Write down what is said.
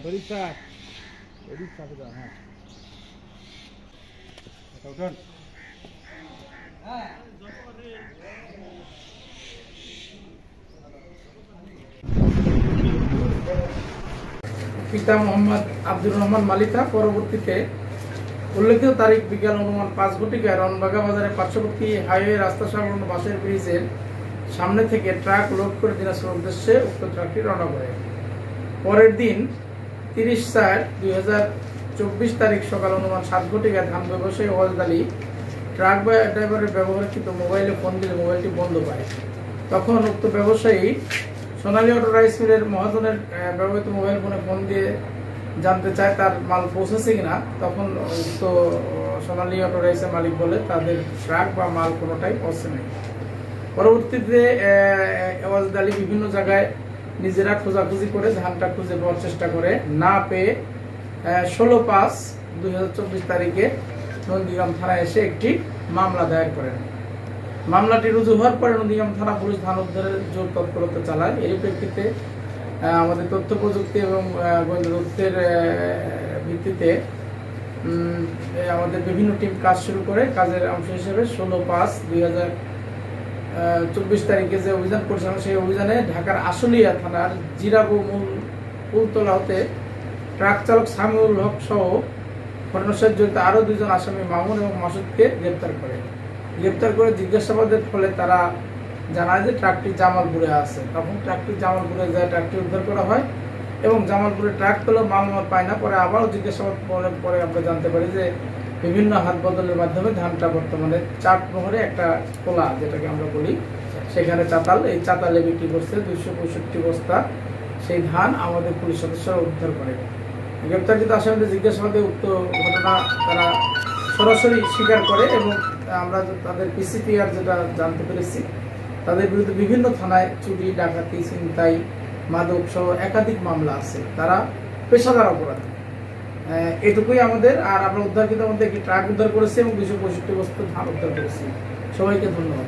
হ্যাঁ উঠান। পিতা মোহাম্মদ আব্দুর রহমান মালিকা পরবর্তীতে উল্লেখিত তারিখ বিকেল অনুমান 5 ঘটিকায় রনবাগা বাজারে পার্শ্ববর্তী হাইওয়ে রাস্তা সংলগ্ন বাসের ব্রিজের সামনে থেকে ট্রাক লোড করে দিনাজপুর উদ্দেশ্যে উক্ত ট্রাকটি রওনা করে। পরের দিন 30/4/2024 তারিখ সকাল অনুমান 7 ঘটিকায় ধান ব্যবসায়ী ওয়াজেদ আলী ট্রাক ড্রাইভারের ব্যবহৃত মোবাইলে ফোন দিলে মোবাইলটি বন্ধ পায়। তখন উক্ত ব্যবসায়ী সোনালী অটো রাইস মিলের মহাজনের ব্যবহৃত মোবাইল ফোনে ফোন দিয়ে জানতে চায় তার মাল পৌঁছেছে কিনা। তখন উক্ত সোনালী অটো রাইসের মালিক বলে তাদের ট্রাক বা মাল কোনোটাই পৌঁছে নেই। পরবর্তীতে ওয়াজেদ আলী বিভিন্ন জায়গায় নিজেরা খোঁজাখুঁজি করে ধানটা খুঁজে পাওয়ার চেষ্টা করে, না পেয়ে 16/5/2024 তারিখে নন্দীগ্রাম থানায় এসে একটি মামলা দায়ের করেন। মামলাটি রুজু হওয়ার পরে নন্দীগ্রাম থানা পুলিশ ধান উদ্ধারের জোর তৎপরতা চালায়। এর প্রেক্ষিতে আমাদের তথ্য প্রযুক্তি এবং গোয়েন্দা তথ্যের ভিত্তিতে আমাদের বিভিন্ন টিম কাজ শুরু করে। কাজের অংশ হিসেবে 16/5/2024 তারিখে যে অভিযান পরিচালনা, সেই অভিযানে ঢাকার আশুলিয়া থানার জিরাবু ফুলতলা হতে ট্রাক চালক সামিউল হক সহ ঘটনার সাথে জড়িত আরও 2 জন আসামি মামুন এবং মাসুদকে গ্রেপ্তার করে জিজ্ঞাসাবাদের ফলে তারা জানায় যে ট্রাকটি জামালপুরে আছে। তখন ট্রাকটি জামালপুরে যায়, ট্রাকটি উদ্ধার করা হয় এবং জামালপুরে ট্রাক পেলেও মামলা পায় না। পরে আবারও জিজ্ঞাসাবাদ পরে আমরা জানতে পারি যে বিভিন্ন হাত বদলের মাধ্যমে ধানটা বর্তমানে চাটমোহরে একটা খোলা, যেটাকে আমরা বলি, সেখানে এই চাতালে বিক্রি করছে 265 বস্তা। সেই ধান আমাদের পুলিশ সদস্যরা উদ্ধার করে। গ্রেপ্তারকৃত আসামিদের জিজ্ঞাসাবাদে উক্ত ঘটনা তারা সরাসরি স্বীকার করে এবং আমরা তাদের পিসিপিআর যেটা জানতে পেরেছি, তাদের বিরুদ্ধে বিভিন্ন থানায় চুরি, ডাকাতি, ছিনতাই, মাদক সহ একাধিক মামলা আছে। তারা পেশাদার অপরাধী। এটুকুই আমাদের। আর আমরা উদ্ধারকৃত মধ্যে একটি ট্রাক উদ্ধার করেছি এবং 265 বস্তা ধান উদ্ধার করেছি। সবাইকে ধন্যবাদ।